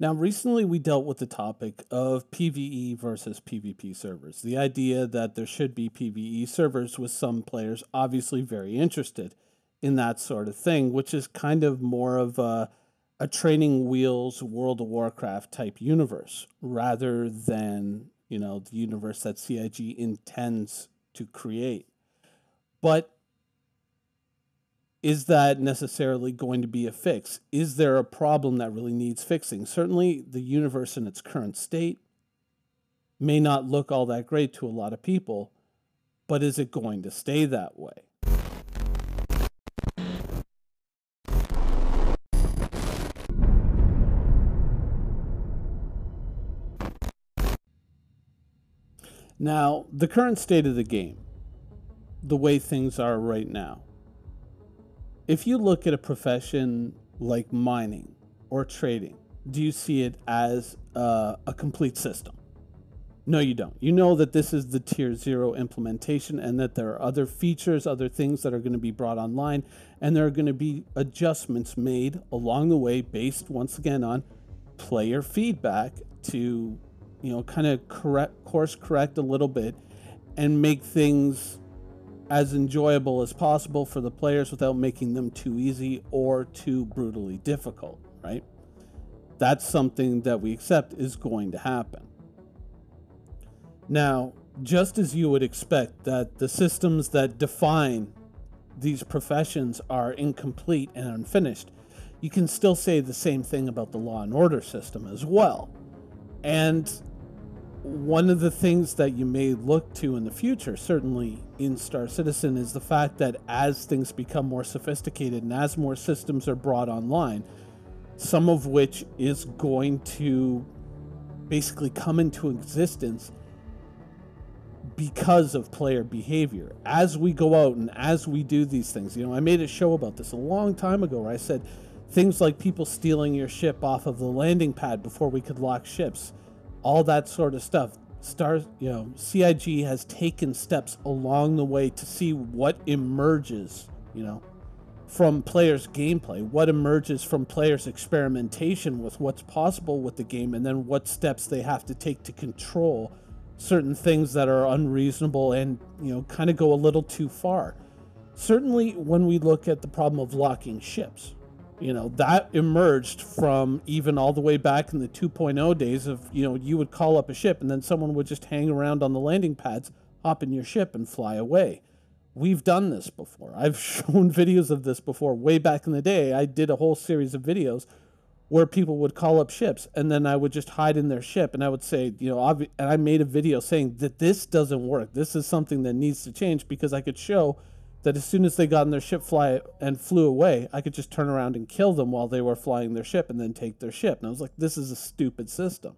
Now, recently we dealt with the topic of PVE versus PvP servers. The idea that there should be PVE servers, with some players obviously very interested in that sort of thing, which is kind of more of a training wheels World of Warcraft type universe rather than, the universe that CIG intends to create. But is that necessarily going to be a fix? Is there a problem that really needs fixing? Certainly, the universe in its current state may not look all that great to a lot of people, but is it going to stay that way? Now, the current state of the game, the way things are right now, if you look at a profession like mining or trading, do you see it as a complete system? No, you don't. You know that this is the tier 0 implementation and that there are other features, other things that are going to be brought online, and there are going to be adjustments made along the way based, once again, on player feedback to, kind of course correct a little bit and make things as enjoyable as possible for the players without making them too easy or too brutally difficult, right? That's something that we accept is going to happen. Now, just as you would expect that the systems that define these professions are incomplete and unfinished, you can still say the same thing about the law and order system as well. And one of the things that you may look to in the future, certainly in Star Citizen, is the fact that as things become more sophisticated and as more systems are brought online, some of which is going to basically come into existence because of player behavior. As we go out and as we do these things, I made a show about this a long time ago where I said things like people stealing your ship off of the landing pad before we could lock ships, all that sort of stuff. CIG has taken steps along the way to see what emerges, from players' gameplay, what emerges from players' experimentation with what's possible with the game, and then what steps they have to take to control certain things that are unreasonable and, kind of go a little too far. Certainly when we look at the problem of locking ships, that emerged from even all the way back in the 2.0 days of, you would call up a ship and then someone would just hang around on the landing pads, hop in your ship and fly away. We've done this before. I've shown videos of this before. Way back in the day, I did a whole series of videos where people would call up ships and then I would just hide in their ship and I would say, and I made a video saying that this doesn't work. This is something that needs to change, because I could show that as soon as they got in their ship and flew away, I could just turn around and kill them while they were flying their ship and then take their ship. And I was like, this is a stupid system.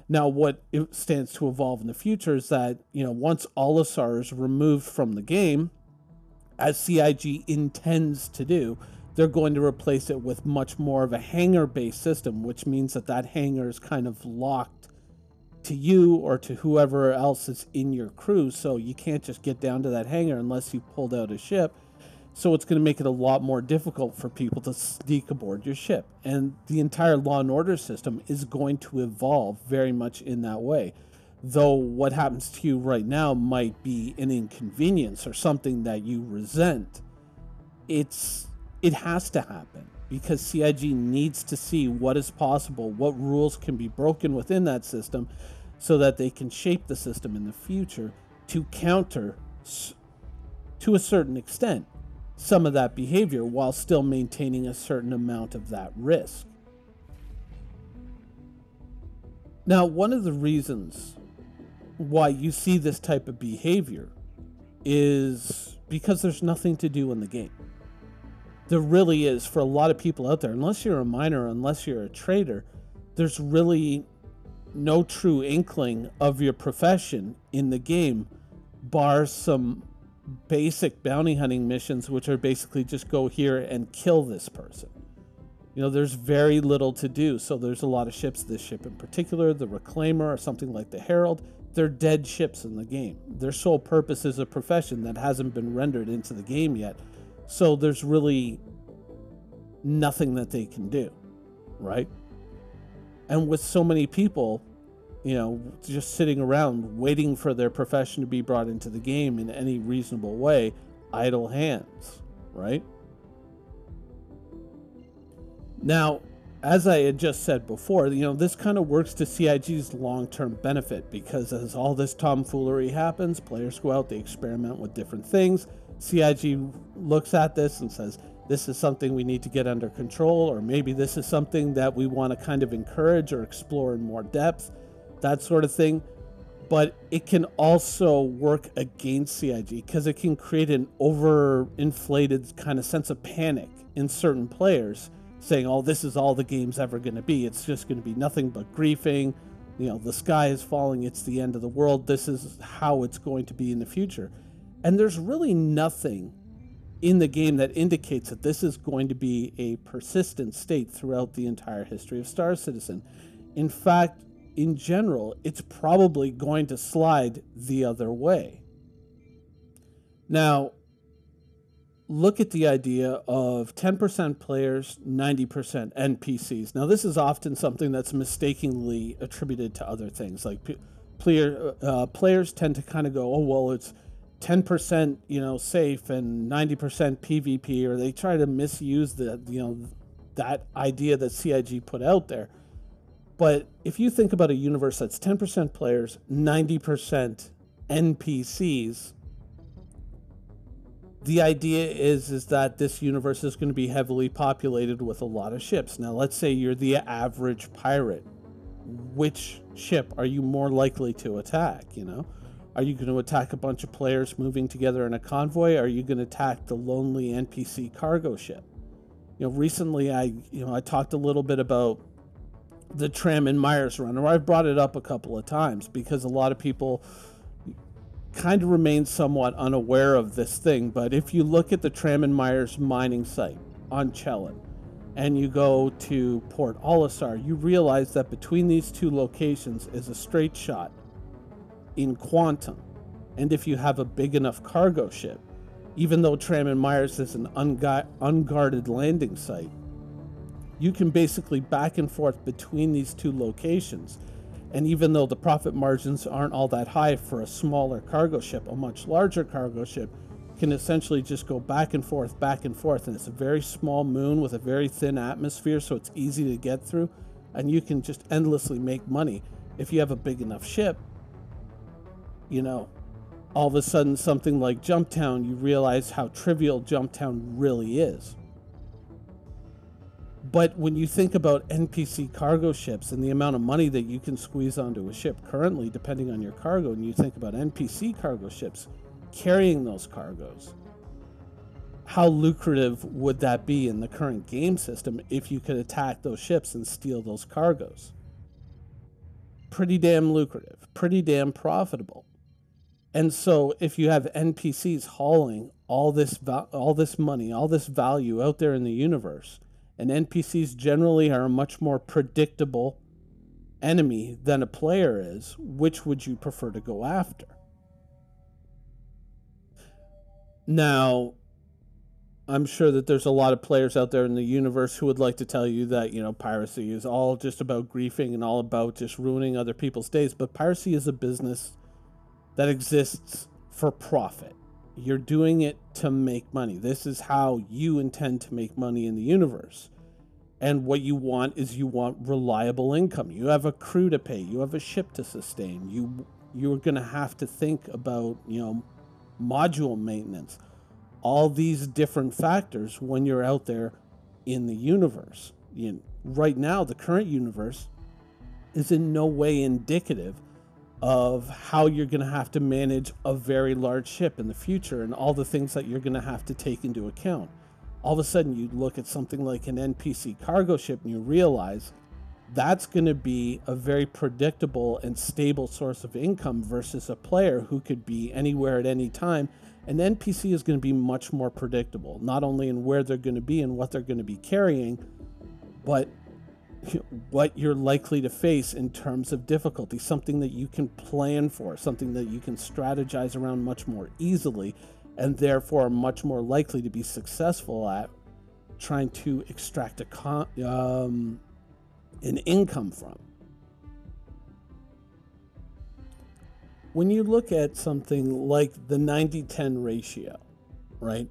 Now, what it stands to evolve in the future is that, once Olisar is removed from the game, as CIG intends to do, they're going to replace it with much more of a hangar-based system, which means that hangar is kind of locked to you or to whoever else is in your crew, so you can't just get down to that hangar unless you pulled out a ship. So it's going to make it a lot more difficult for people to sneak aboard your ship. And the entire law and order system is going to evolve very much in that way. Though what happens to you right now might be an inconvenience or something that you resent, it has to happen, because CIG needs to see what is possible, what rules can be broken within that system, so that they can shape the system in the future to counter, to a certain extent, some of that behavior while still maintaining a certain amount of that risk. Now, one of the reasons why you see this type of behavior is because there's nothing to do in the game. There really is, for a lot of people out there, unless you're a miner, unless you're a trader, there's really no true inkling of your profession in the game, bar some basic bounty hunting missions, which are basically just go here and kill this person. There's very little to do. So there's a lot of ships, this ship in particular, the Reclaimer or something like the Herald, they're dead ships in the game. Their sole purpose is a profession that hasn't been rendered into the game yet. So there's really nothing that they can do, right? And with so many people, just sitting around waiting for their profession to be brought into the game in any reasonable way, idle hands, right? Now, as I had just said before, this kind of works to CIG's long-term benefit, because as all this tomfoolery happens, players go out, they experiment with different things. CIG looks at this and says, this is something we need to get under control, or maybe this is something that we want to kind of encourage or explore in more depth, that sort of thing. But it can also work against CIG, because it can create an overinflated kind of sense of panic in certain players, saying, oh, this is all the game's ever going to be. It's just going to be nothing but griefing. The sky is falling. It's the end of the world. This is how it's going to be in the future. And there's really nothing in the game that indicates that this is going to be a persistent state throughout the entire history of Star Citizen. In fact, in general, it's probably going to slide the other way. Now, look at the idea of 10% players, 90% NPCs. Now, this is often something that's mistakenly attributed to other things. Like players tend to kind of go, oh, well, it's 10% safe and 90% PvP, or they try to misuse that idea that CIG put out there. But if you think about a universe that's 10% players, 90% NPCs, the idea is that this universe is going to be heavily populated with a lot of ships. Now, let's say you're the average pirate. Which ship are you more likely to attack, Are you going to attack a bunch of players moving together in a convoy? Or are you going to attack the lonely NPC cargo ship? Recently I talked a little bit about the Tram and Myers run, or I've brought it up a couple of times because a lot of people kind of remain somewhat unaware of this thing. But if you look at the Tram and Myers mining site on Chelon and you go to Port Olisar, you realize that between these two locations is a straight shot in quantum. And if you have a big enough cargo ship, even though Tram and Myers is an unguarded landing site, you can basically back and forth between these two locations. And even though the profit margins aren't all that high for a smaller cargo ship, a much larger cargo ship can essentially just go back and forth, and it's a very small moon with a very thin atmosphere, so it's easy to get through, and you can just endlessly make money. If you have a big enough ship, all of a sudden something like Jumptown, you realize how trivial Jumptown really is. But when you think about NPC cargo ships and the amount of money that you can squeeze onto a ship currently, depending on your cargo, and you think about NPC cargo ships carrying those cargoes, how lucrative would that be in the current game system if you could attack those ships and steal those cargoes? Pretty damn lucrative, pretty damn profitable. And so if you have NPCs hauling all this money, all this value out there in the universe, and NPCs generally are a much more predictable enemy than a player is, which would you prefer to go after? Now, I'm sure that there's a lot of players out there in the universe who would like to tell you that, piracy is all just about griefing and all about just ruining other people's days. But piracy is a business that exists for profit. You're doing it to make money. This is how you intend to make money in the universe. And what you want is reliable income. You have a crew to pay. You have a ship to sustain. You're going to have to think about, module maintenance. All these different factors when you're out there in the universe. Right now, the current universe is in no way indicative of how you're going to have to manage a very large ship in the future and all the things that you're going to have to take into account. All of a sudden, you look at something like an NPC cargo ship and you realize that's going to be a very predictable and stable source of income versus a player who could be anywhere at any time. An NPC is going to be much more predictable, not only in where they're going to be and what they're going to be carrying, but what you're likely to face in terms of difficulty, something that you can plan for, something that you can strategize around much more easily, and therefore are much more likely to be successful at trying to extract an income from. When you look at something like the 90-10 ratio, right?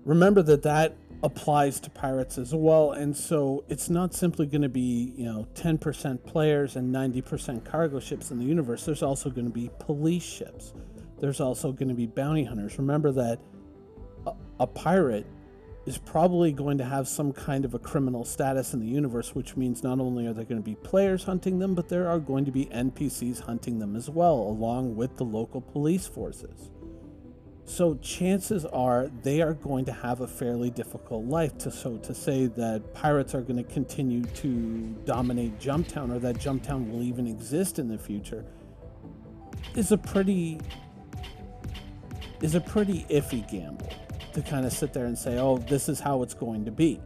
Remember that applies to pirates as well, and so it's not simply going to be 10% players and 90% cargo ships in the universe. There's also going to be police ships. There's also going to be bounty hunters. Remember that a pirate is probably going to have some kind of a criminal status in the universe, which means not only are there going to be players hunting them, but there are going to be NPCs hunting them as well, along with the local police forces. So chances are they are going to have a fairly difficult life. So to say that pirates are going to continue to dominate Jumptown, or that Jumptown will even exist in the future, is a pretty iffy gamble to kind of sit there and say, oh, this is how it's going to be.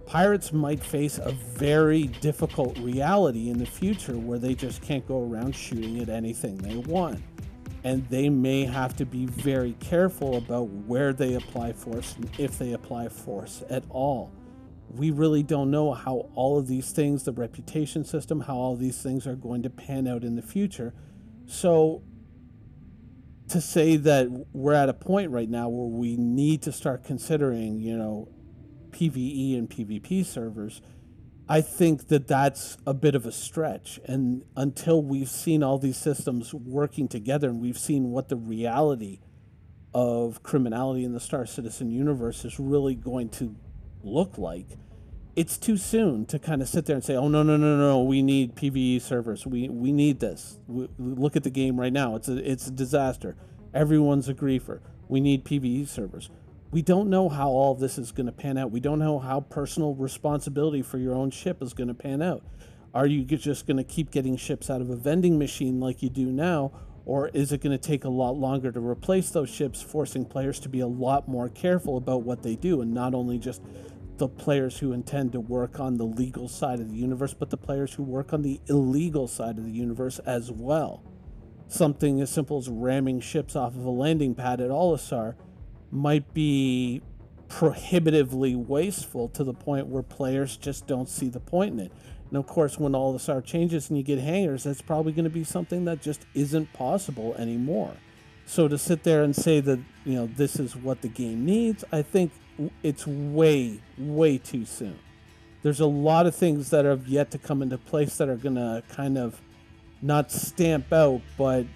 Pirates might face a very difficult reality in the future where they just can't go around shooting at anything they want. And they may have to be very careful about where they apply force and if they apply force at all. We really don't know how all of these things, the reputation system, how all these things are going to pan out in the future. So to say that we're at a point right now where we need to start considering, PVE and PvP servers, I think that's a bit of a stretch. And until we've seen all these systems working together and we've seen what the reality of criminality in the Star Citizen universe is really going to look like, it's too soon to kind of sit there and say, oh, no, we need PvE servers. We need this. Look at the game right now. It's a disaster. Everyone's a griefer. We need PvE servers. We don't know how all of this is going to pan out. We don't know how personal responsibility for your own ship is going to pan out. Are you just going to keep getting ships out of a vending machine like you do now? Or is it going to take a lot longer to replace those ships, forcing players to be a lot more careful about what they do, and not only just the players who intend to work on the legal side of the universe, but the players who work on the illegal side of the universe as well. Something as simple as ramming ships off of a landing pad at Olisar might be prohibitively wasteful to the point where players just don't see the point in it. And of course, when Olisar changes and you get hangars, that's probably going to be something that just isn't possible anymore. So to sit there and say that, this is what the game needs, I think it's way, way too soon. There's a lot of things that have yet to come into place that are going to kind of not stamp out, but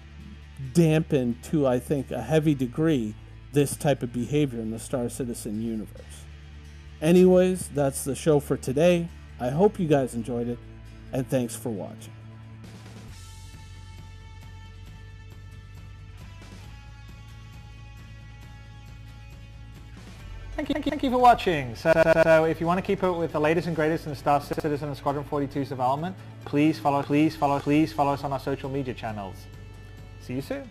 dampen to, I think, a heavy degree, this type of behavior in the Star Citizen universe. Anyways, that's the show for today. I hope you guys enjoyed it, and thanks for watching. Thank you for watching. So if you want to keep up with the latest and greatest in Star Citizen and Squadron 42's development, please follow us on our social media channels. See you soon.